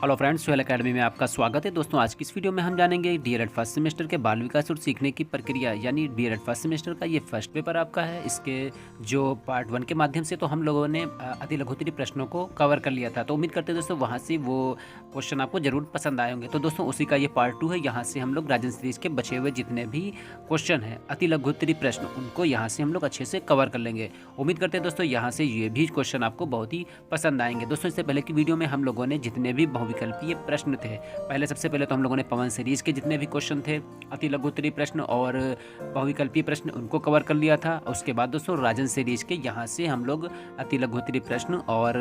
Hello friends, Sohail academy में आपका स्वागत है। दोस्तों, आज की इस वीडियो में हम जानेंगे डीएलएड फर्स्ट सेमेस्टर के बाल विकास और सीखने की प्रक्रिया, यानी डीएलएड फर्स्ट सेमेस्टर का ये फर्स्ट पेपर आपका है। इसके जो पार्ट 1 के माध्यम से तो हम लोगों ने अति लघुत्तरी प्रश्नों को कवर कर लिया था। तो उम्मीद करते हैं दोस्तों वहाँ से वो क्वेश्चन आपको जरूर पसंद आए होंगे। तो दोस्तों उसी का ये पार्ट 2 है। यहाँ से हम लोग राजन सीरीज के बचे हुए जितने भी क्वेश्चन हैं अति लघुत्तरी प्रश्न, उनको यहाँ से हम लोग अच्छे से कवर कर लेंगे। उम्मीद करते हैं दोस्तों यहाँ से ये भी क्वेश्चन आपको बहुत ही पसंद आएंगे। दोस्तों, इससे पहले की वीडियो में हम लोगों ने जितने भी बहुविकल्पीय प्रश्न थे, पहले सबसे पहले तो हम लोगों ने पवन सीरीज के जितने भी क्वेश्चन थे, अति लघुत्तरी प्रश्न और बहुविकल्पीय प्रश्न, उनको कवर कर लिया था। उसके बाद दोस्तों राजन सीरीज के यहाँ से हम लोग अति लघुत्तरी प्रश्न और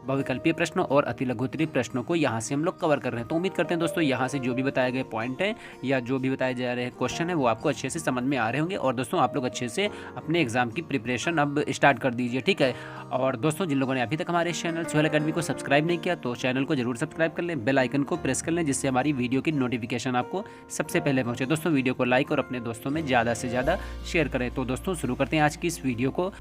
बहुविकल्पीय प्रश्न और अति लघुत्तरी प्रश्नों को यहाँ से हम लोग कवर कर रहे हैं। तो उम्मीद करते हैं दोस्तों यहाँ से जो भी बताए गए पॉइंट है या जो भी बताए जा रहे क्वेश्चन है वो आपको अच्छे से समझ में आ रहे होंगे। और दोस्तों आप लोग अच्छे से अपने एग्जाम की प्रिपरेशन अब स्टार्ट कर दीजिए, ठीक है। और दोस्तों जिन लोगों ने अभी तक हमारे चैनल सोहेल एकेडमी को सब्सक्राइब नहीं किया तो चैनल को जरूर सब्सक्राइब कर लें, बेल आइकन को प्रेस कर लें, जिससे हमारी वीडियो की नोटिफिकेशन आपको सबसे पहले पहुंचे। दोस्तों वीडियो को लाइक और अपने दोस्तों में ज़्यादा से ज़्यादा शेयर करें। तो दोस्तों शुरू करते हैं आज की इस वीडियो को।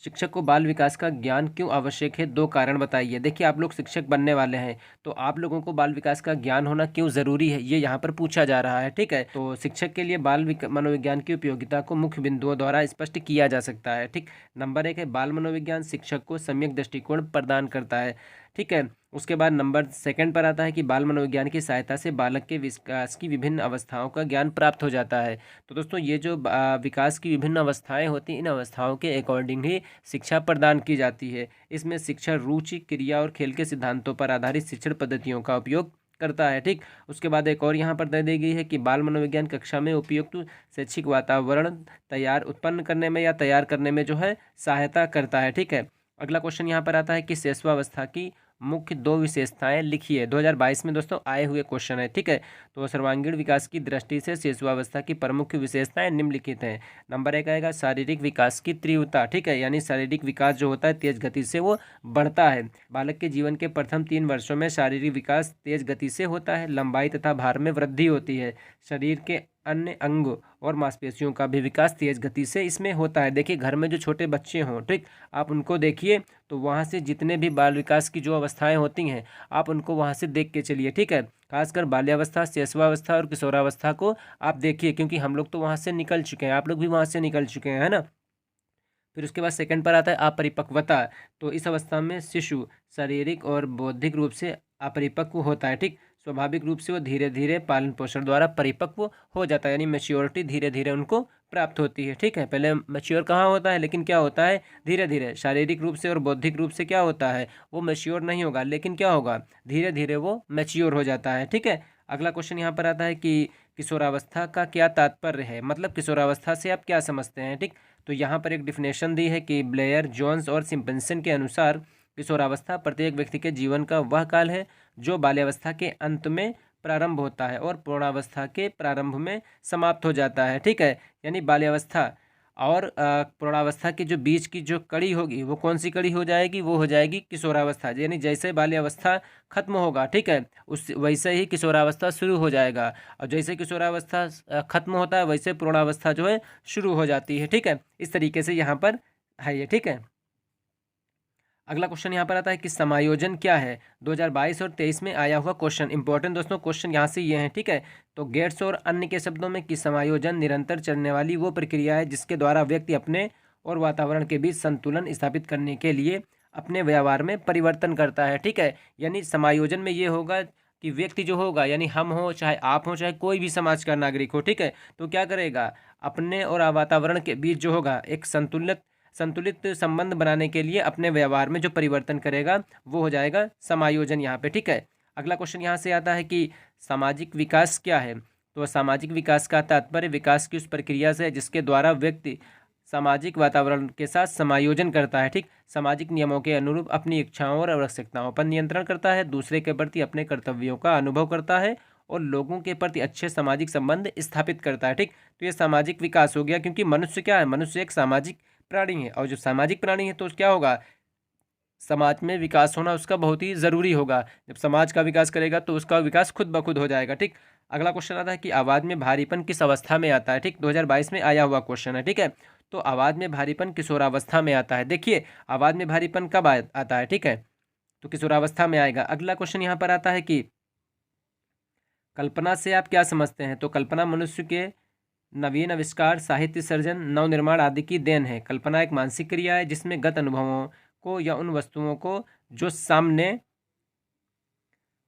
शिक्षक को बाल विकास का ज्ञान क्यों आवश्यक है, 2 कारण बताइए। देखिए, आप लोग शिक्षक बनने वाले हैं तो आप लोगों को बाल विकास का ज्ञान होना क्यों ज़रूरी है, ये यहाँ पर पूछा जा रहा है, ठीक है। तो शिक्षक के लिए मनोविज्ञान की उपयोगिता को मुख्य बिंदुओं द्वारा स्पष्ट किया जा सकता है, ठीक। नंबर 1 है बाल मनोविज्ञान शिक्षक को सम्यक दृष्टिकोण प्रदान करता है, ठीक है। उसके बाद नंबर 2 पर आता है कि बाल मनोविज्ञान की सहायता से बालक के विकास की विभिन्न अवस्थाओं का ज्ञान प्राप्त हो जाता है। तो दोस्तों ये जो विकास की विभिन्न अवस्थाएं होती हैं, इन अवस्थाओं के अकॉर्डिंग ही शिक्षा प्रदान की जाती है। इसमें शिक्षा रुचि, क्रिया और खेल के सिद्धांतों पर आधारित शिक्षण पद्धतियों का उपयोग करता है, ठीक। उसके बाद एक और यहाँ पर दे दी गई है कि बाल मनोविज्ञान कक्षा में उपयुक्त शैक्षिक वातावरण उत्पन्न करने में या तैयार करने में जो है सहायता करता है, ठीक है। अगला क्वेश्चन यहाँ पर आता है कि शैशवावस्था की मुख्य 2 विशेषताएं लिखिए। 2022 में दोस्तों आए हुए क्वेश्चन है, ठीक है। तो सर्वांगीण विकास की दृष्टि से शैशवावस्था की प्रमुख विशेषताएं निम्नलिखित हैं। नंबर 1 आएगा शारीरिक विकास की तीव्रता, ठीक है, यानी शारीरिक विकास जो होता है तेज गति से वो बढ़ता है। बालक के जीवन के प्रथम 3 वर्षों में शारीरिक विकास तेज गति से होता है। लंबाई तथा भार में वृद्धि होती है। शरीर के अन्य अंग और मांसपेशियों का भी विकास तेज गति से इसमें होता है। देखिए, घर में जो छोटे बच्चे हों, ठीक, आप उनको देखिए तो वहाँ से जितने भी बाल विकास की जो अवस्थाएं होती हैं आप उनको वहाँ से देख के चलिए, ठीक है। खासकर बाल्यावस्था, शैशवावस्था और किशोरावस्था को आप देखिए, क्योंकि हम लोग तो वहाँ से निकल चुके हैं, आप लोग भी वहाँ से निकल चुके हैं, है ना। फिर उसके बाद 2 पर आता है अपरिपक्वता। तो इस अवस्था में शिशु शारीरिक और बौद्धिक रूप से अपरिपक्व होता है, ठीक। स्वाभाविक रूप से वो धीरे धीरे पालन पोषण द्वारा परिपक्व हो जाता है, यानी मैच्योरिटी धीरे धीरे उनको प्राप्त होती है, ठीक है। पहले मैच्योर कहाँ होता है, लेकिन क्या होता है, धीरे धीरे शारीरिक रूप से और बौद्धिक रूप से क्या होता है, वो मैच्योर नहीं होगा, लेकिन क्या होगा, धीरे धीरे वो मैच्योर हो जाता है, ठीक है। अगला क्वेश्चन यहाँ पर आता है कि किशोरावस्था का क्या तात्पर्य है, मतलब किशोरावस्था से आप क्या समझते हैं, ठीक। तो यहाँ पर एक डिफिनेशन दी है कि ब्लेयर, जोन्स और सिम्पसन के अनुसार किशोरावस्था प्रत्येक व्यक्ति के जीवन का वह काल है जो बाल्यावस्था के अंत में प्रारंभ होता है और पूर्णावस्था के प्रारंभ में समाप्त हो जाता है, ठीक है। यानी बाल्यावस्था और पूर्णावस्था के जो बीच की जो कड़ी होगी वो कौन सी कड़ी हो जाएगी, वो हो जाएगी किशोरावस्था। यानी जैसे बाल्यावस्था खत्म होगा, ठीक है, उस वैसे ही किशोरावस्था शुरू हो जाएगा, और जैसे किशोरावस्था खत्म होता है वैसे पूर्णावस्था जो है शुरू हो जाती है, ठीक है। इस तरीके से यहाँ पर है ये, ठीक है। अगला क्वेश्चन यहाँ पर आता है कि समायोजन क्या है। 2022 और 23 में आया हुआ क्वेश्चन, इंपॉर्टेंट दोस्तों क्वेश्चन यहाँ से ये हैं, ठीक है। तो गेट्स और अन्य के शब्दों में कि समायोजन निरंतर चलने वाली वो प्रक्रिया है जिसके द्वारा व्यक्ति अपने और वातावरण के बीच संतुलन स्थापित करने के लिए अपने व्यवहार में परिवर्तन करता है, ठीक है। यानी समायोजन में ये होगा कि व्यक्ति जो होगा, यानी हम हो चाहे आप हो चाहे कोई भी समाज का नागरिक हो, ठीक है, तो क्या करेगा, अपने और वातावरण के बीच जो होगा एक संतुलित संबंध बनाने के लिए अपने व्यवहार में जो परिवर्तन करेगा वो हो जाएगा समायोजन यहाँ पे, ठीक है। अगला क्वेश्चन यहाँ से आता है कि सामाजिक विकास क्या है। तो सामाजिक विकास का तात्पर्य विकास की उस प्रक्रिया से है जिसके द्वारा व्यक्ति सामाजिक वातावरण के साथ समायोजन करता है, ठीक। सामाजिक नियमों के अनुरूप अपनी इच्छाओं और आवश्यकताओं पर नियंत्रण करता है, दूसरे के प्रति अपने कर्तव्यों का अनुभव करता है और लोगों के प्रति अच्छे सामाजिक संबंध स्थापित करता है, ठीक। तो ये सामाजिक विकास हो गया, क्योंकि मनुष्य क्या है, मनुष्य एक सामाजिक प्राणी है, और जो सामाजिक प्राणी है तो क्या होगा, समाज में विकास होना उसका बहुत ही ज़रूरी होगा। जब समाज का विकास करेगा तो उसका विकास खुद ब खुद हो जाएगा, ठीक। अगला क्वेश्चन आता है कि आवाज़ में भारीपन किस अवस्था में आता है, ठीक। 2022 में आया हुआ क्वेश्चन है, ठीक है। तो आवाज़ में भारीपन किशोरावस्था में आता है। देखिए, आवाज़ में भारीपन कब आता है, ठीक है। तो किशोरावस्था में आएगा। अगला क्वेश्चन यहाँ पर आता है कि कल्पना से आप क्या समझते हैं? तो कल्पना मनुष्य के नवीन आविष्कार, साहित्य सर्जन, नवनिर्माण आदि की देन है। कल्पना एक मानसिक क्रिया है जिसमें गत अनुभवों को या उन वस्तुओं को जो सामने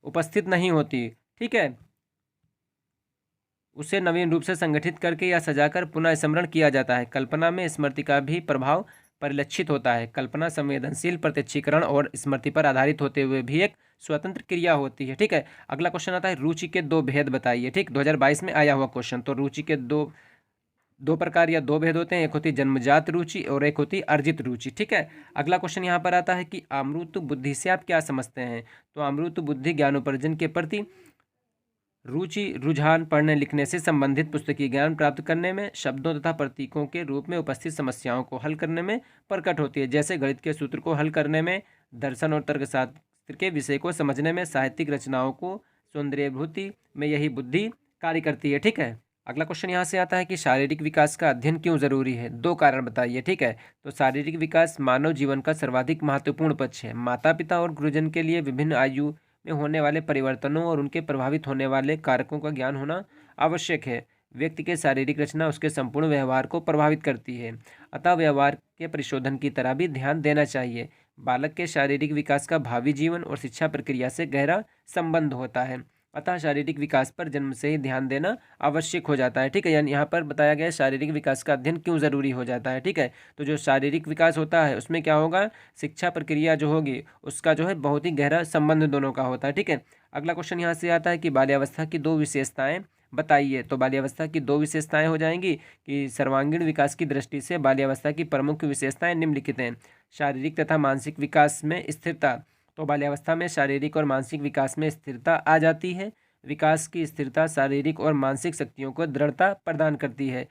उपस्थित नहीं होती, ठीक है, उसे नवीन रूप से संगठित करके या सजाकर पुनः स्मरण किया जाता है। कल्पना में स्मृति का भी प्रभाव परिलक्षित होता है। कल्पना संवेदनशील, प्रत्यक्षीकरण और स्मृति पर आधारित होते हुए भी एक स्वतंत्र क्रिया होती है, ठीक है। अगला क्वेश्चन आता है रुचि के दो भेद बताइए, ठीक, 2022 में आया हुआ क्वेश्चन। तो रुचि के दो प्रकार या दो भेद होते हैं, एक होती जन्मजात रुचि और एक होती अर्जित रुचि, ठीक है। अगला क्वेश्चन यहाँ पर आता है कि अमूर्त बुद्धि से आप क्या समझते हैं? तो अमूर्त बुद्धि ज्ञानोपार्जन के प्रति रुचि, रुझान, पढ़ने लिखने से संबंधित पुस्तकीय ज्ञान प्राप्त करने में, शब्दों तथा प्रतीकों के रूप में उपस्थित समस्याओं को हल करने में प्रकट होती है, जैसे गणित के सूत्र को हल करने में, दर्शन और तर्कशास्त्र के विषय को समझने में, साहित्यिक रचनाओं को सौंदर्यभूति में यही बुद्धि कार्य करती है, ठीक है। अगला क्वेश्चन यहाँ से आता है कि शारीरिक विकास का अध्ययन क्यों जरूरी है? दो कारण बताइए, ठीक है। तो शारीरिक विकास मानव जीवन का सर्वाधिक महत्वपूर्ण पक्ष है। माता पिता और गुरुजन के लिए विभिन्न आयु में होने वाले परिवर्तनों और उनके प्रभावित होने वाले कारकों का ज्ञान होना आवश्यक है। व्यक्ति के शारीरिक रचना उसके संपूर्ण व्यवहार को प्रभावित करती है, अतः व्यवहार के परिशोधन की तरह भी ध्यान देना चाहिए। बालक के शारीरिक विकास का भावी जीवन और शिक्षा प्रक्रिया से गहरा संबंध होता है, अतः शारीरिक विकास पर जन्म से ही ध्यान देना आवश्यक हो जाता है, ठीक है। यानी यहाँ पर बताया गया है शारीरिक विकास का अध्ययन क्यों ज़रूरी हो जाता है, ठीक है। तो जो शारीरिक विकास होता है उसमें क्या होगा, शिक्षा प्रक्रिया जो होगी उसका जो है बहुत ही गहरा संबंध दोनों का होता है, ठीक है। अगला क्वेश्चन यहाँ से आता है कि बाल्यावस्था की दो विशेषताएं बताइए। तो बाल्यावस्था की दो विशेषताएं हो जाएंगी कि सर्वांगीण विकास की दृष्टि से बाल्यावस्था की प्रमुख विशेषताएं निम्नलिखित हैं। शारीरिक तथा मानसिक विकास में स्थिरता। तो बाल्यावस्था में शारीरिक और मानसिक विकास में स्थिरता आ जाती है। विकास की स्थिरता शारीरिक और मानसिक शक्तियों को दृढ़ता प्रदान करती है।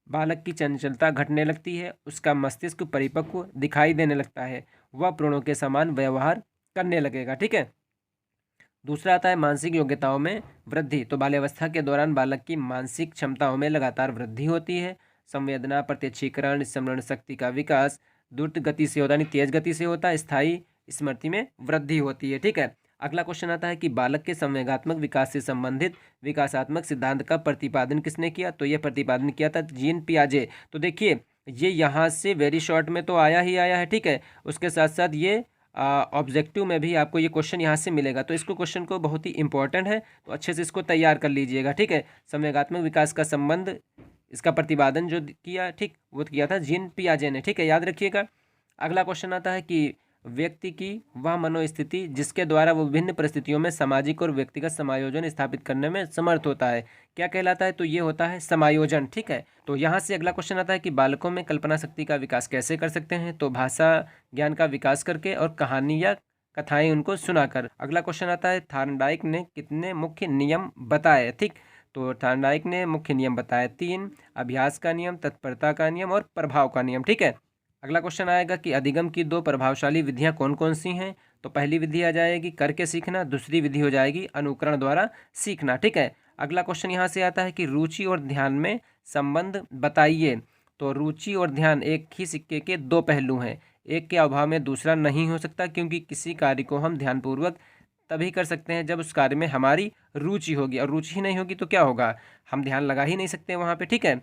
बालक की चंचलता घटने लगती है, उसका मस्तिष्क परिपक्व दिखाई देने लगता है, वह प्रणों के समान व्यवहार करने लगेगा, ठीक है। दूसरा आता है मानसिक योग्यताओं में वृद्धि। तो बाल्यावस्था के दौरान बालक की मानसिक क्षमताओं में लगातार वृद्धि होती है। संवेदना, प्रत्यक्षीकरण, स्मरण शक्ति का विकास द्रुत गति से होता है, यानी तेज गति से होता है। स्थायी स्मृति में वृद्धि होती है, ठीक है। अगला क्वेश्चन आता है कि बालक के संवेगात्मक विकास से संबंधित विकासात्मक सिद्धांत का प्रतिपादन किसने किया? तो यह प्रतिपादन किया था जीन पियाजे। तो देखिए ये यहाँ से वेरी शॉर्ट में तो आया ही आया है, ठीक है। उसके साथ साथ ये ऑब्जेक्टिव में भी आपको ये क्वेश्चन यहाँ से मिलेगा, तो इसको क्वेश्चन को बहुत ही इंपॉर्टेंट है, तो अच्छे से इसको तैयार कर लीजिएगा, ठीक है। संवेगात्मक विकास का संबंध, इसका प्रतिपादन जो किया, ठीक, वो किया था जीन पियाजे ने, ठीक है, याद रखिएगा। अगला क्वेश्चन आता है कि व्यक्ति की वह मनोस्थिति जिसके द्वारा वो विभिन्न परिस्थितियों में सामाजिक और व्यक्तिगत समायोजन स्थापित करने में समर्थ होता है, क्या कहलाता है? तो ये होता है समायोजन, ठीक है। तो यहाँ से अगला क्वेश्चन आता है कि बालकों में कल्पना शक्ति का विकास कैसे कर सकते हैं? तो भाषा ज्ञान का विकास करके और कहानी या कथाएं उनको सुनाकर। अगला क्वेश्चन आता है थॉर्नडाइक ने कितने मुख्य नियम बताए, ठीक। तो थॉर्नडाइक ने मुख्य नियम बताए 3, अभ्यास का नियम, तत्परता का नियम और प्रभाव का नियम, ठीक है। अगला क्वेश्चन आएगा कि अधिगम की दो प्रभावशाली विधियां कौन कौन सी हैं? तो पहली विधि आ जाएगी करके सीखना, दूसरी विधि हो जाएगी अनुकरण द्वारा सीखना, ठीक है। अगला क्वेश्चन यहाँ से आता है कि रुचि और ध्यान में संबंध बताइए। तो रुचि और ध्यान एक ही सिक्के के दो पहलू हैं, एक के अभाव में दूसरा नहीं हो सकता, क्योंकि किसी कार्य को हम ध्यानपूर्वक तभी कर सकते हैं जब उस कार्य में हमारी रुचि होगी, और रुचि ही नहीं होगी तो क्या होगा, हम ध्यान लगा ही नहीं सकते वहाँ पे, ठीक है।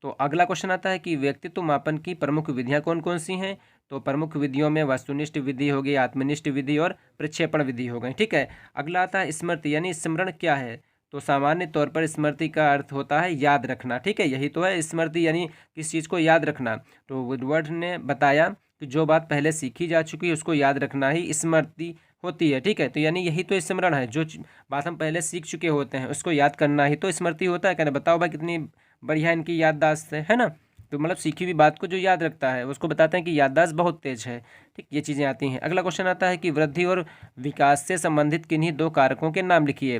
तो अगला क्वेश्चन आता है कि व्यक्तित्व मापन की प्रमुख विधियां कौन कौन सी हैं? तो प्रमुख विधियों में वस्तुनिष्ठ विधि होगी, आत्मनिष्ठ विधि और प्रक्षेपण विधि हो गई, ठीक है। अगला आता है स्मृति, यानी स्मरण क्या है? तो सामान्य तौर पर स्मृति का अर्थ होता है याद रखना, ठीक है, यही तो है स्मृति, यानी किस चीज़ को याद रखना। तो वुडवर्ड ने बताया कि जो बात पहले सीखी जा चुकी है उसको याद रखना ही स्मृति होती है, ठीक है। तो यानी यही तो स्मरण है, जो बात हम पहले सीख चुके होते हैं उसको याद करना ही तो स्मृति होता है। कहना बताओ भाई कितनी बढ़िया इनकी याददाश्त है ना। तो मतलब सीखी हुई बात को जो याद रखता है उसको बताते हैं कि याददाश्त बहुत तेज है, ठीक, ये चीज़ें आती हैं। अगला क्वेश्चन आता है कि वृद्धि और विकास से संबंधित किन्हीं दो कारकों के नाम लिखिए।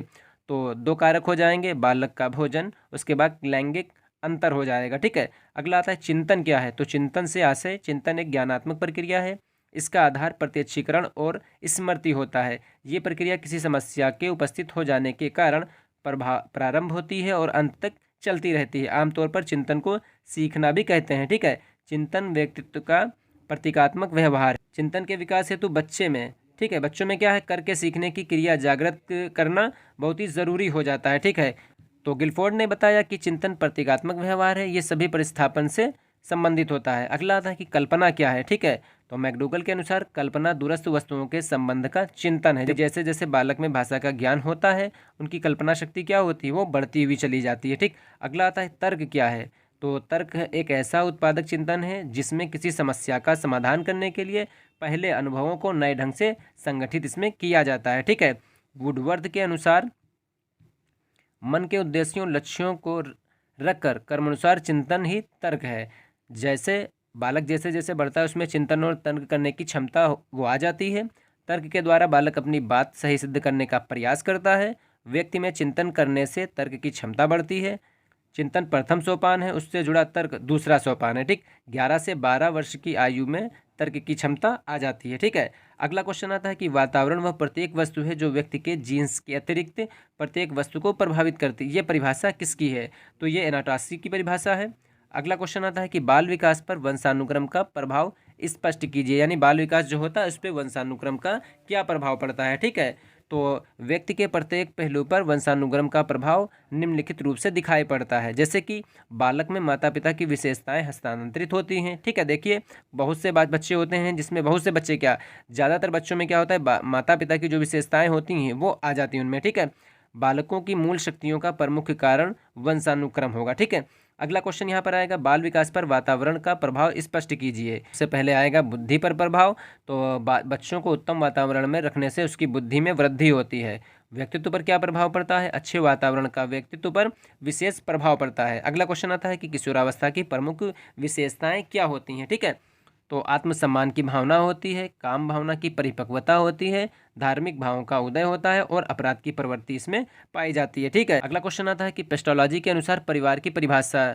तो दो कारक हो जाएंगे, बालक का भोजन, उसके बाद लैंगिक अंतर हो जाएगा, ठीक है। अगला आता है चिंतन क्या है? तो चिंतन से आशय, चिंतन एक ज्ञानात्मक प्रक्रिया है, इसका आधार प्रत्यक्षीकरण और स्मृति होता है। ये प्रक्रिया किसी समस्या के उपस्थित हो जाने के कारण प्रारंभ होती है और अंत तक चलती रहती है। आमतौर पर चिंतन को सीखना भी कहते हैं, ठीक है। चिंतन व्यक्तित्व का प्रतीकात्मक व्यवहार। चिंतन के विकास हेतु बच्चे में ठीक है, बच्चों में क्या है, करके सीखने की क्रिया जागृत करना बहुत ही ज़रूरी हो जाता है। ठीक है, तो गिलफोर्ड ने बताया कि चिंतन प्रतीकात्मक व्यवहार है, ये सभी प्रतिस्थापन से संबंधित होता है। अगला आता है कि कल्पना क्या है। ठीक है, तो मैकडूगल के अनुसार कल्पना दूरस्थ वस्तुओं के संबंध का चिंतन है। जैसे जैसे बालक में भाषा का ज्ञान होता है, उनकी कल्पना शक्ति क्या होती है, वो बढ़ती हुई चली जाती है। ठीक, अगला आता है तर्क क्या है। तो तर्क एक ऐसा उत्पादक चिंतन है जिसमें किसी समस्या का समाधान करने के लिए पहले अनुभवों को नए ढंग से संगठित इसमें किया जाता है। ठीक है, वुडवर्थ के अनुसार मन के उद्देश्यों लक्ष्यों को रखकर कर्मानुसार चिंतन ही तर्क है। जैसे बालक जैसे जैसे बढ़ता है उसमें चिंतन और तर्क करने की क्षमता वो आ जाती है। तर्क के द्वारा बालक अपनी बात सही सिद्ध करने का प्रयास करता है। व्यक्ति में चिंतन करने से तर्क की क्षमता बढ़ती है। चिंतन प्रथम सोपान है, उससे जुड़ा तर्क दूसरा सोपान है। ठीक, 11 से 12 वर्ष की आयु में तर्क की क्षमता आ जाती है। ठीक है, अगला क्वेश्चन आता है कि वातावरण वह प्रत्येक वस्तु है जो व्यक्ति के जीन्स के अतिरिक्त प्रत्येक वस्तु को प्रभावित करती है। ये परिभाषा किसकी है, तो ये एनाटॉसी की परिभाषा है। अगला क्वेश्चन आता है कि बाल विकास पर वंशानुक्रम का प्रभाव स्पष्ट कीजिए, यानी बाल विकास जो होता है उस पर वंशानुक्रम का क्या प्रभाव पड़ता है। ठीक है, तो व्यक्ति के प्रत्येक पहलू पर वंशानुक्रम का प्रभाव निम्नलिखित रूप से दिखाई पड़ता है। जैसे कि बालक में माता पिता की विशेषताएं हस्तांतरित होती हैं। ठीक है, देखिए बहुत से बच्चे होते हैं जिसमें बहुत से बच्चे क्या, ज़्यादातर बच्चों में क्या होता है, माता पिता की जो विशेषताएं होती हैं वो आ जाती हैं उनमें। ठीक है, बालकों की मूल शक्तियों का प्रमुख कारण वंशानुक्रम होगा। ठीक है, अगला क्वेश्चन यहाँ पर आएगा, बाल विकास पर वातावरण का प्रभाव स्पष्ट कीजिए। इससे पहले आएगा बुद्धि पर प्रभाव। तो बच्चों को उत्तम वातावरण में रखने से उसकी बुद्धि में वृद्धि होती है। व्यक्तित्व पर क्या प्रभाव पड़ता है, अच्छे वातावरण का व्यक्तित्व पर विशेष प्रभाव पड़ता है। अगला क्वेश्चन आता है कि किशोरावस्था की प्रमुख विशेषताएं क्या होती हैं। ठीक है, तो आत्मसम्मान की भावना होती है, काम भावना की परिपक्वता होती है, धार्मिक भावों का उदय होता है और अपराध की प्रवृत्ति इसमें पाई जाती है। ठीक है, अगला क्वेश्चन आता है कि पेस्टोलॉजी के अनुसार परिवार की परिभाषा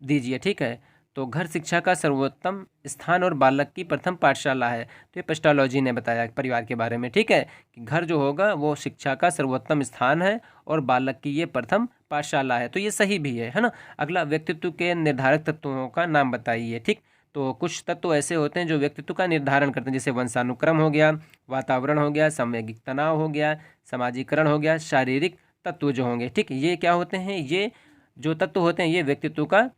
दीजिए। ठीक है, तो घर शिक्षा का सर्वोत्तम स्थान और बालक की प्रथम पाठशाला है। तो ये पेस्टोलॉजी ने बताया परिवार के बारे में। ठीक है, कि घर जो होगा वो शिक्षा का सर्वोत्तम स्थान है और बालक की ये प्रथम पाठशाला है। तो ये सही भी है ना। अगला, व्यक्तित्व के निर्धारक तत्वों का नाम बताइए। ठीक, तो कुछ तत्व ऐसे होते हैं जो व्यक्तित्व का निर्धारण करते हैं, जैसे वंशानुक्रम हो गया, वातावरण हो गया, सामूहिक तनाव हो गया, सामाजिकरण हो गया, शारीरिक तत्व जो होंगे। ठीक, ये क्या होते हैं, ये जो तत्व होते हैं ये व्यक्तित्व का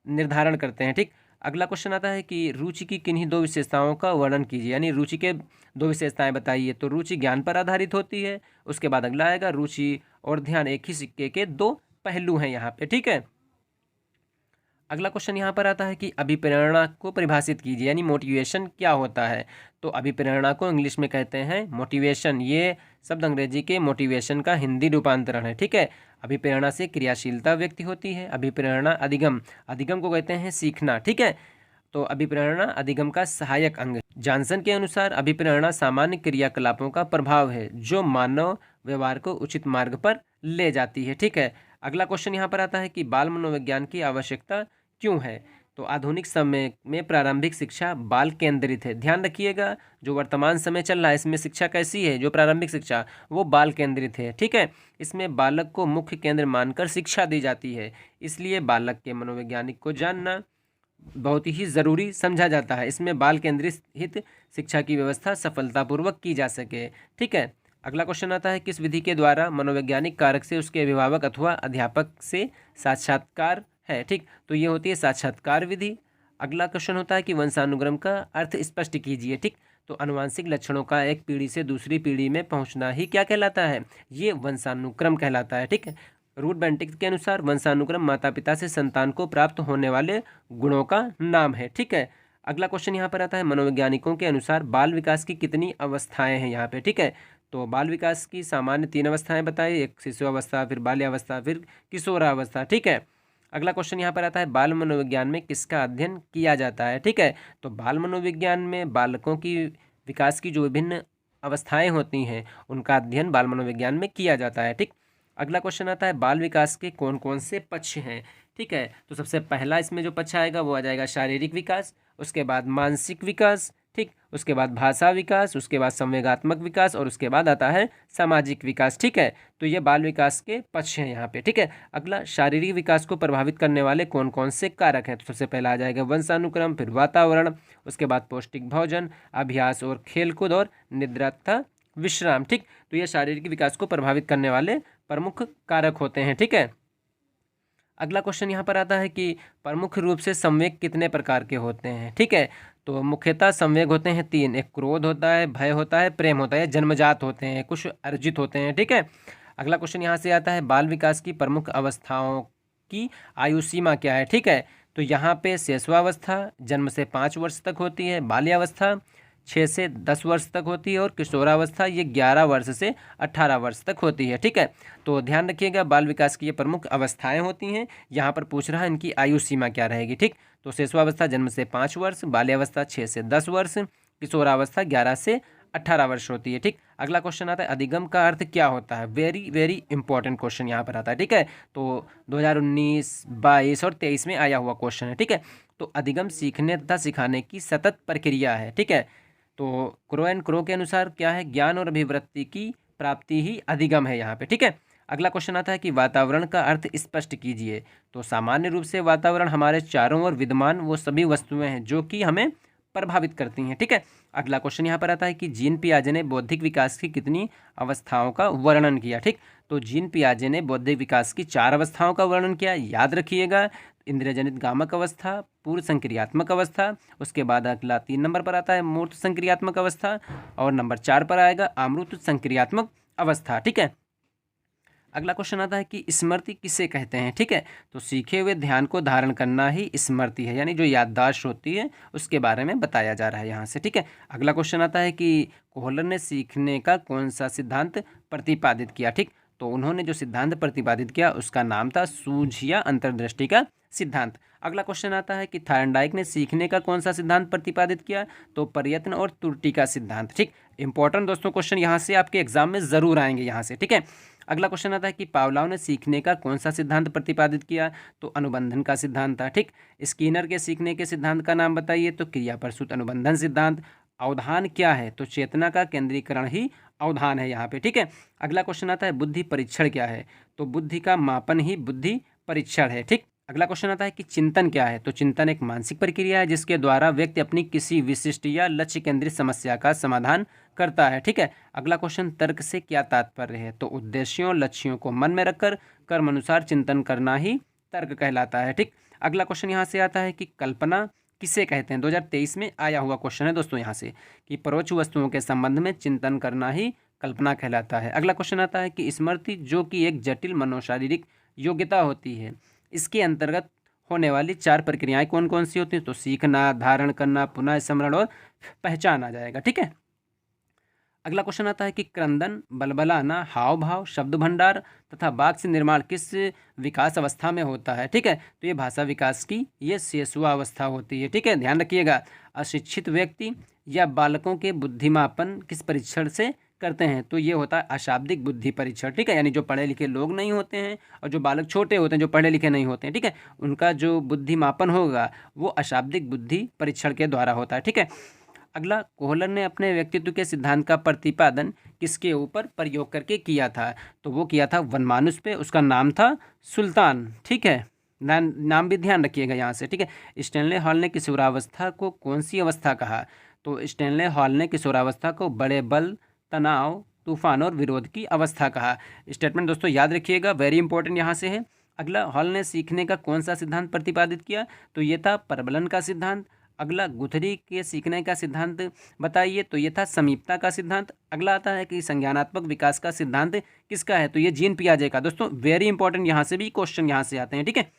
निर्धारण करते हैं। ठीक, अगला क्वेश्चन आता है कि रुचि की किन्हीं दो विशेषताओं का वर्णन कीजिए, यानी रुचि के दो विशेषताएं बताइए। तो रुचि ज्ञान पर आधारित होती है। उसके बाद अगला आएगा, रुचि और ध्यान एक ही सिक्के के दो पहलू हैं यहाँ पे। ठीक है, अगला क्वेश्चन यहाँ पर आता है कि अभिप्रेरणा को परिभाषित कीजिए, यानी मोटिवेशन क्या होता है। तो अभिप्रेरणा को इंग्लिश में कहते हैं मोटिवेशन। ये शब्द अंग्रेजी के मोटिवेशन का हिंदी रूपांतरण है। ठीक है, अभिप्रेरणा से क्रियाशीलता व्यक्ति होती है। अभिप्रेरणा अधिगम, अधिगम को कहते हैं सीखना। ठीक है, तो अभिप्रेरणा अधिगम का सहायक अंग। जॉनसन के अनुसार अभिप्रेरणा सामान्य क्रियाकलापों का प्रभाव है जो मानव व्यवहार को उचित मार्ग पर ले जाती है। ठीक है, अगला क्वेश्चन यहाँ पर आता है कि बाल मनोविज्ञान की आवश्यकता क्यों है। तो आधुनिक समय में प्रारंभिक शिक्षा बाल केंद्रित है। ध्यान रखिएगा, जो वर्तमान समय चल रहा है इसमें शिक्षा कैसी है, जो प्रारंभिक शिक्षा वो बाल केंद्रित है। ठीक है, इसमें बालक को मुख्य केंद्र मानकर शिक्षा दी जाती है, इसलिए बालक के मनोवैज्ञानिक को जानना बहुत ही ज़रूरी समझा जाता है। इसमें बाल केंद्रित शिक्षा की व्यवस्था सफलतापूर्वक की जा सके। ठीक है, अगला क्वेश्चन आता है, किस विधि के द्वारा मनोवैज्ञानिक कारक से उसके अभिभावक अथवा अध्यापक से साक्षात्कार है। ठीक, तो ये होती है साक्षात्कार विधि। अगला क्वेश्चन होता है कि वंशानुक्रम का अर्थ स्पष्ट कीजिए। ठीक, तो अनुवांशिक लक्षणों का एक पीढ़ी से दूसरी पीढ़ी में पहुंचना ही क्या कहलाता है, ये वंशानुक्रम कहलाता है। ठीक है, रूट बेंटिक के अनुसार वंशानुक्रम माता पिता से संतान को प्राप्त होने वाले गुणों का नाम है। ठीक है, अगला क्वेश्चन यहाँ पर आता है, मनोवैज्ञानिकों के अनुसार बाल विकास की कितनी अवस्थाएं हैं यहाँ पे। ठीक है, तो बाल विकास की सामान्य 3 अवस्थाएं बताइए, एक शिशुअवस्था, फिर बाल्यावस्था, फिर किशोरावस्था। ठीक है, अगला क्वेश्चन यहाँ पर आता है, बाल मनोविज्ञान में किसका अध्ययन किया जाता है। ठीक है, तो बाल मनोविज्ञान में बालकों की विकास की जो विभिन्न अवस्थाएं होती हैं उनका अध्ययन बाल मनोविज्ञान में किया जाता है। ठीक, अगला क्वेश्चन आता है, बाल विकास के कौन कौन से पक्ष हैं। ठीक है, तो सबसे पहला इसमें जो पक्ष आएगा वो आ जाएगा शारीरिक विकास, उसके बाद मानसिक विकास, ठीक, उसके बाद भाषा विकास, उसके बाद संवेगात्मक विकास और उसके बाद आता है सामाजिक विकास। ठीक है, तो ये बाल विकास के पक्ष हैं यहाँ पे। ठीक है, अगला शारीरिक विकास को प्रभावित करने वाले कौन कौन से कारक हैं। तो सबसे पहला आ जाएगा वंशानुक्रम, फिर वातावरण, उसके बाद पौष्टिक भोजन, अभ्यास और खेलकूद और निद्रा तथा विश्राम। ठीक, तो ये शारीरिक विकास को प्रभावित करने वाले प्रमुख कारक होते हैं। ठीक है, अगला क्वेश्चन यहाँ पर आता है कि प्रमुख रूप से संवेग कितने प्रकार के होते हैं। ठीक है, तो मुख्यतः संवेग होते हैं तीन, एक क्रोध होता है, भय होता है, प्रेम होता है। जन्मजात होते हैं, कुछ अर्जित होते हैं। ठीक है, अगला क्वेश्चन यहाँ से आता है बाल विकास की प्रमुख अवस्थाओं की आयु सीमा क्या है। ठीक है, तो यहाँ पे शैशवावस्था जन्म से 5 वर्ष तक होती है, बाल्यावस्था 6 से 10 वर्ष तक होती है और किशोरावस्था ये 11 वर्ष से 18 वर्ष तक होती है। ठीक है, तो ध्यान रखिएगा बाल विकास की ये प्रमुख अवस्थाएं होती हैं। यहाँ पर पूछ रहा है इनकी आयु सीमा क्या रहेगी। ठीक, तो शैशवावस्था जन्म से 5 वर्ष, बाल्यावस्था 6 से 10 वर्ष, किशोरावस्था 11 से 18 वर्ष होती है। ठीक, अगला क्वेश्चन आता है अधिगम का अर्थ क्या होता है। वेरी वेरी इंपॉर्टेंट क्वेश्चन यहाँ पर आता है। ठीक है, तो 2019, 22 और 23 में आया हुआ क्वेश्चन है। ठीक है, तो अधिगम सीखने तथा सिखाने की सतत प्रक्रिया है। ठीक है, तो क्रो एंड क्रो के अनुसार क्या है, ज्ञान और अभिवृत्ति की प्राप्ति ही अधिगम है यहाँ पे। ठीक है, अगला क्वेश्चन आता है कि वातावरण का अर्थ स्पष्ट कीजिए। तो सामान्य रूप से वातावरण हमारे चारों ओर विद्यमान वो सभी वस्तुएं हैं जो कि हमें प्रभावित करती हैं। ठीक है, अगला क्वेश्चन यहाँ पर आता है कि जीन पियाजे ने बौद्धिक विकास की कितनी अवस्थाओं का वर्णन किया। ठीक, तो जीन पियाजे ने बौद्धिक विकास की 4 अवस्थाओं का वर्णन किया। याद रखिएगा, इंद्रियजनित गामक अवस्था, पूर्व संक्रियात्मक अवस्था, उसके बाद अगला 3 नंबर पर आता है मूर्त संक्रियात्मक अवस्था और नंबर 4 पर आएगा अमूर्त संक्रियात्मक अवस्था। ठीक है, अगला क्वेश्चन आता है कि स्मृति किसे कहते हैं। ठीक है, तो सीखे हुए ध्यान को धारण करना ही स्मृति है, यानी जो याददाश्त होती है उसके बारे में बताया जा रहा है यहाँ से। ठीक है, अगला क्वेश्चन आता है कि कोहलर ने सीखने का कौन सा सिद्धांत प्रतिपादित किया। ठीक, तो उन्होंने जो सिद्धांत प्रतिपादित किया उसका नाम था सूझ या अंतर्दृष्टि का सिद्धांत। अगला क्वेश्चन आता है कि थायरनडाइक ने सीखने का कौन सा सिद्धांत प्रतिपादित किया। तो प्रयत्न और त्रुटि का सिद्धांत। ठीक, इंपॉर्टेंट दोस्तों क्वेश्चन यहाँ से आपके एग्जाम में जरूर आएंगे यहाँ से। ठीक है, अगला क्वेश्चन आता है कि पावलोव ने सीखने का कौन सा सिद्धांत प्रतिपादित किया। तो अनुबंधन का सिद्धांत था। ठीक, स्किनर के सीखने के सिद्धांत का नाम बताइए। तो क्रिया प्रसूत अनुबंधन सिद्धांत। अवधान क्या है। तो चेतना का केंद्रीकरण ही अवधान है यहाँ पे। ठीक है, अगला क्वेश्चन आता है बुद्धि परीक्षण क्या है। तो बुद्धि का मापन ही बुद्धि परीक्षण है। ठीक, अगला क्वेश्चन आता है कि चिंतन क्या है। तो चिंतन एक मानसिक प्रक्रिया है जिसके द्वारा व्यक्ति अपनी किसी विशिष्ट या लक्ष्य केंद्रित समस्या का समाधान करता है। ठीक है, अगला क्वेश्चन तर्क से क्या तात्पर्य है। तो उद्देश्यों और लक्ष्यों को मन में रखकर कर्म अनुसार चिंतन करना ही तर्क कहलाता है। ठीक, अगला क्वेश्चन यहाँ से आता है कि कल्पना किसे कहते हैं। 2023 में आया हुआ क्वेश्चन है दोस्तों यहाँ से कि परोक्ष वस्तुओं के संबंध में चिंतन करना ही कल्पना कहलाता है। अगला क्वेश्चन आता है कि स्मृति जो कि एक जटिल मनोशारीरिक योग्यता होती है, इसके अंतर्गत होने वाली 4 प्रक्रियाएं कौन कौन सी होती हैं। तो सीखना, धारण करना, पुनः स्मरण और पहचान आ जाएगा। ठीक है, अगला क्वेश्चन आता है कि क्रंदन, बलबलाना, हाव भाव, शब्द भंडार तथा वाक्य निर्माण किस विकास अवस्था में होता है। ठीक है, तो ये भाषा विकास की ये शैशवावस्था होती है। ठीक है, ध्यान रखिएगा, अशिक्षित व्यक्ति या बालकों के बुद्धिमापन किस परीक्षण से करते हैं। तो ये होता है अशाब्दिक बुद्धि परीक्षण। ठीक है, यानी जो पढ़े लिखे लोग नहीं होते हैं और जो बालक छोटे होते हैं जो पढ़े लिखे नहीं होते हैं, ठीक है, उनका जो बुद्धिमापन होगा वो अशाब्दिक बुद्धि परीक्षण के द्वारा होता है। ठीक है, अगला कोहलर ने अपने व्यक्तित्व के सिद्धांत का प्रतिपादन किसके ऊपर प्रयोग करके किया था। तो वो किया था वनमानुष पे, उसका नाम था सुल्तान। ठीक है, नाम भी ध्यान रखिएगा यहाँ से। ठीक है, स्टैनले हॉल ने किशोरावस्था को कौन सी अवस्था कहा। तो स्टैनले हॉल ने किशोरावस्था को बड़े बल, तनाव, तूफान और विरोध की अवस्था कहा। स्टेटमेंट दोस्तों याद रखिएगा, वेरी इंपॉर्टेंट यहाँ से है। अगला, हॉल ने सीखने का कौन सा सिद्धांत प्रतिपादित किया। तो ये था प्रबलन का सिद्धांत। अगला, गुथरी के सीखने का सिद्धांत बताइए। तो ये था समीपता का सिद्धांत। अगला आता है कि संज्ञानात्मक विकास का सिद्धांत किसका है। तो ये जीन पियाजे का। दोस्तों वेरी इंपॉर्टेंट, यहाँ से भी क्वेश्चन यहाँ से आते हैं। ठीक है,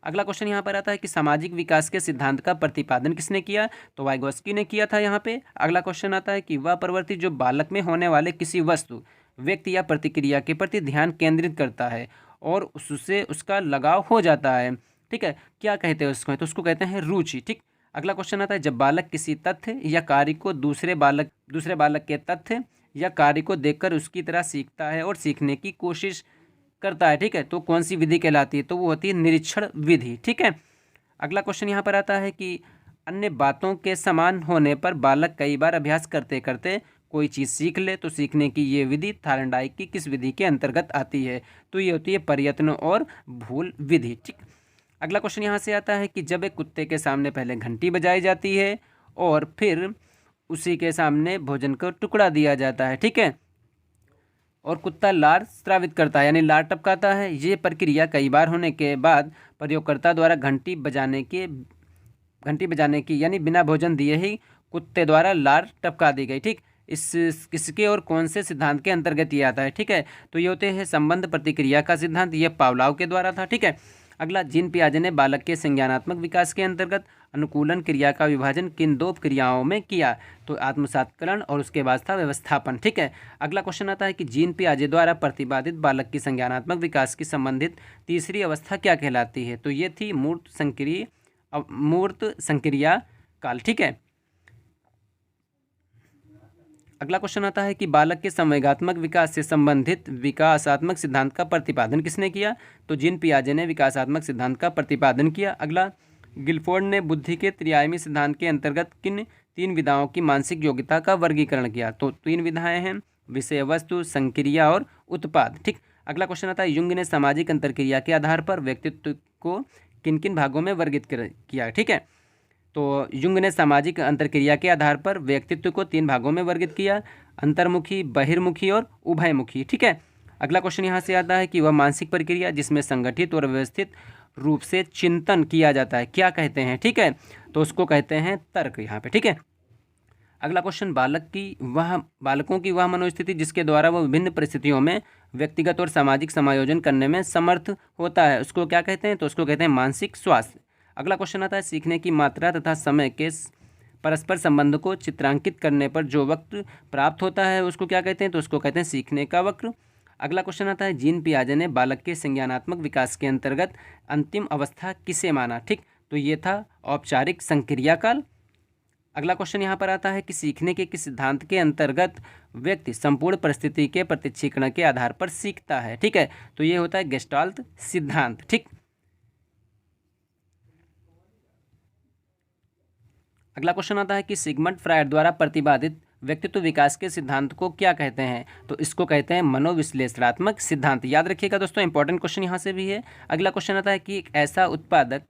अगला क्वेश्चन यहाँ पर आता है कि सामाजिक विकास के सिद्धांत का प्रतिपादन किसने किया। तो वाइगोस्की ने किया था यहाँ पे। अगला क्वेश्चन आता है कि वह प्रवृत्ति जो बालक में होने वाले किसी वस्तु, व्यक्ति या प्रतिक्रिया के प्रति ध्यान केंद्रित करता है और उससे उसका लगाव हो जाता है। ठीक है, क्या कहते हैं उसको। तो उसको कहते हैं रुचि। ठीक, अगला क्वेश्चन आता है जब बालक किसी तथ्य या कार्य को दूसरे बालक के तथ्य या कार्य को देखकर उसकी तरह सीखता है और सीखने की कोशिश करता है। ठीक है, तो कौन सी विधि कहलाती है। तो वो होती है निरीक्षण विधि। ठीक है, अगला क्वेश्चन यहाँ पर आता है कि अन्य बातों के समान होने पर बालक कई बार अभ्यास करते करते कोई चीज़ सीख ले तो सीखने की ये विधि थार्नडाइक की किस विधि के अंतर्गत आती है? तो ये होती है प्रयत्न और भूल विधि। ठीक, अगला क्वेश्चन यहाँ से आता है कि जब एक कुत्ते के सामने पहले घंटी बजाई जाती है और फिर उसी के सामने भोजन का टुकड़ा दिया जाता है, ठीक है, और कुत्ता लार स्रावित करता है यानी लार टपकाता है, ये प्रक्रिया कई बार होने के बाद प्रयोगकर्ता द्वारा घंटी बजाने की यानी बिना भोजन दिए ही कुत्ते द्वारा लार टपका दी गई। ठीक, किसके और कौन से सिद्धांत के अंतर्गत ये आता है? ठीक है, तो ये होते हैं संबंध प्रतिक्रिया का सिद्धांत, ये पावलाव के द्वारा था। ठीक है, अगला, जीन पियाजे ने बालक के संज्ञानात्मक विकास के अंतर्गत अनुकूलन क्रिया का विभाजन किन दो क्रियाओं में किया? तो आत्मसात्करण और उसके बाद था व्यवस्थापन। ठीक है, अगला क्वेश्चन आता है कि जीन पियाजे द्वारा प्रतिपादित बालक की संज्ञानात्मक विकास की संबंधित तीसरी अवस्था क्या कहलाती है? तो ये थी मूर्त संक्रिया काल। ठीक है, अगला क्वेश्चन आता है कि बालक के संवेगात्मक विकास से संबंधित विकासात्मक सिद्धांत का प्रतिपादन किसने किया? तो जीन पियाजे ने विकासात्मक सिद्धांत का प्रतिपादन किया। अगला, गिलफोर्ड ने बुद्धि के त्रिआयामी सिद्धांत के अंतर्गत किन तीन विधाओं की मानसिक योग्यता का वर्गीकरण किया? तो तीन विधाएं हैं, विषय वस्तु, संक्रिया और उत्पाद। ठीक, अगला क्वेश्चन आता है युंग ने सामाजिक अंतरक्रिया के आधार पर व्यक्तित्व को किन किन भागों में वर्गित किया? ठीक है, तो युंग ने सामाजिक अंतरक्रिया के आधार पर व्यक्तित्व को तीन भागों में वर्गित किया, अंतर्मुखी, बहिर्मुखी और उभयमुखी। ठीक है, अगला क्वेश्चन यहाँ से आता है कि वह मानसिक प्रक्रिया जिसमें संगठित और व्यवस्थित रूप से चिंतन किया जाता है क्या कहते हैं? ठीक है, तो उसको कहते हैं तर्क यहाँ पे। ठीक है, अगला क्वेश्चन, बालकों की वह मनोस्थिति जिसके द्वारा वह विभिन्न परिस्थितियों में व्यक्तिगत और सामाजिक समायोजन करने में समर्थ होता है, उसको क्या कहते हैं? तो उसको कहते हैं मानसिक स्वास्थ्य। अगला क्वेश्चन आता है सीखने की मात्रा तथा समय के परस्पर संबंध को चित्रांकित करने पर जो वक्र प्राप्त होता है उसको क्या कहते हैं? तो उसको कहते हैं सीखने का वक्र। अगला क्वेश्चन आता है जीन पियाजे ने बालक के संज्ञानात्मक विकास के अंतर्गत अंतिम अवस्था किसे माना? ठीक, तो ये था औपचारिक संक्रिया काल। अगला क्वेश्चन यहाँ पर आता है कि सीखने के किस सिद्धांत के अंतर्गत व्यक्ति संपूर्ण परिस्थिति के प्रत्यक्षीकरण के आधार पर सीखता है? ठीक है, तो ये होता है गेस्टाल्ट सिद्धांत। ठीक, अगला क्वेश्चन आता है कि सिगमंड फ्रायड द्वारा प्रतिपादित व्यक्तित्व विकास के सिद्धांत को क्या कहते हैं? तो इसको कहते हैं मनोविश्लेषणात्मक सिद्धांत। याद रखिएगा दोस्तों, इंपॉर्टेंट क्वेश्चन यहाँ से भी है। अगला क्वेश्चन आता है कि एक ऐसा उत्पादक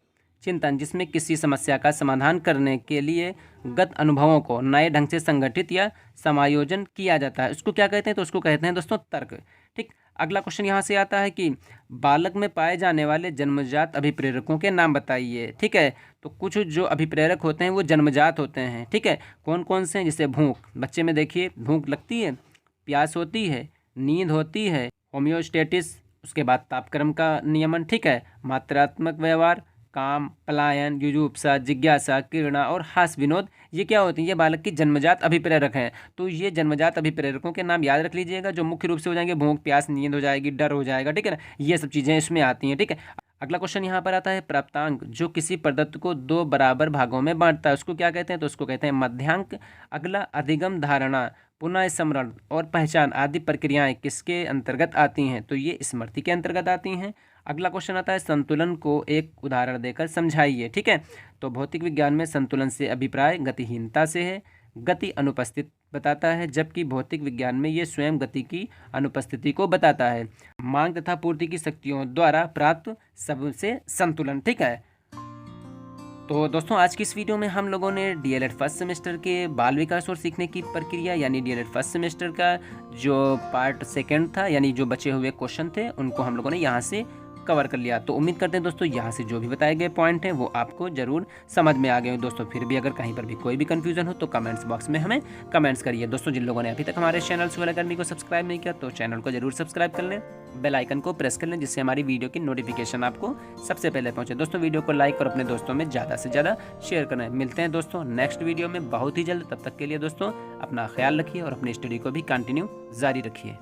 चिंतन जिसमें किसी समस्या का समाधान करने के लिए गत अनुभवों को नए ढंग से संगठित या समायोजन किया जाता है, उसको क्या कहते हैं? तो उसको कहते हैं दोस्तों तर्क। ठीक, अगला क्वेश्चन यहाँ से आता है कि बालक में पाए जाने वाले जन्मजात अभिप्रेरकों के नाम बताइए। ठीक है, तो कुछ जो अभिप्रेरक होते हैं वो जन्मजात होते हैं। ठीक है, कौन कौन से हैं? जैसे भूख, बच्चे में देखिए भूख लगती है, प्यास होती है, नींद होती है, होम्योस्टेटिस, उसके बाद तापक्रम का नियमन। ठीक है, मात्रात्मक व्यवहार, काम, पलायन, जुजुप्सा, जिज्ञासा, क्रीड़ा और हास्य विनोद, ये क्या होती हैं? ये बालक की जन्मजात अभिप्रेरक हैं। तो ये जन्मजात अभिप्रेरकों के नाम याद रख लीजिएगा, जो मुख्य रूप से हो जाएंगे भूख, प्यास, नींद हो जाएगी, डर हो जाएगा। ठीक है ना, ये सब चीज़ें इसमें आती हैं। ठीक है, अगला क्वेश्चन यहाँ पर आता है प्राप्तांक जो किसी प्रदत्त को दो बराबर भागों में बांटता है उसको क्या कहते हैं? तो उसको कहते हैं मध्यांक। अगला, अधिगम, धारणा, पुनः स्मरण और पहचान आदि प्रक्रियाएं किसके अंतर्गत आती हैं? तो ये स्मृति के अंतर्गत आती हैं। अगला क्वेश्चन आता है संतुलन को एक उदाहरण देकर समझाइए। ठीक है, तो भौतिक विज्ञान में संतुलन से अभिप्राय गतिहीनता से है, गति अनुपस्थित बताता है, जबकि भौतिक विज्ञान में ये स्वयं गति की अनुपस्थिति को बताता है। मांग तथा पूर्ति की शक्तियों द्वारा प्राप्त सबसे संतुलन। ठीक है, तो दोस्तों आज की इस वीडियो में हम लोगों ने डीएलएड फर्स्ट सेमेस्टर के बाल विकास और सीखने की प्रक्रिया यानी डीएलएड फर्स्ट सेमेस्टर का जो पार्ट सेकंड था यानी जो बचे हुए क्वेश्चन थे उनको हम लोगों ने यहाँ से कवर कर लिया। तो उम्मीद करते हैं दोस्तों यहाँ से जो भी बताए गए पॉइंट हैं वो आपको जरूर समझ में आ गए हो। दोस्तों फिर भी अगर कहीं पर भी कोई भी कंफ्यूजन हो तो कमेंट्स बॉक्स में हमें कमेंट्स करिए। दोस्तों जिन लोगों ने अभी तक हमारे चैनल सुवर्ण अकेडमी को सब्सक्राइब नहीं किया तो चैनल को जरूर सब्सक्राइब कर लें, बेल आइकन को प्रेस कर लें जिससे हमारी वीडियो की नोटिफिकेशन आपको सबसे पहले पहुंचे। दोस्तों वीडियो को लाइक और अपने दोस्तों में ज़्यादा से ज़्यादा शेयर करें। मिलते हैं दोस्तों नेक्स्ट वीडियो में बहुत ही जल्द। तब तक के लिए दोस्तों अपना ख्याल रखिए और अपनी स्टडी को भी कंटिन्यू जारी रखिए।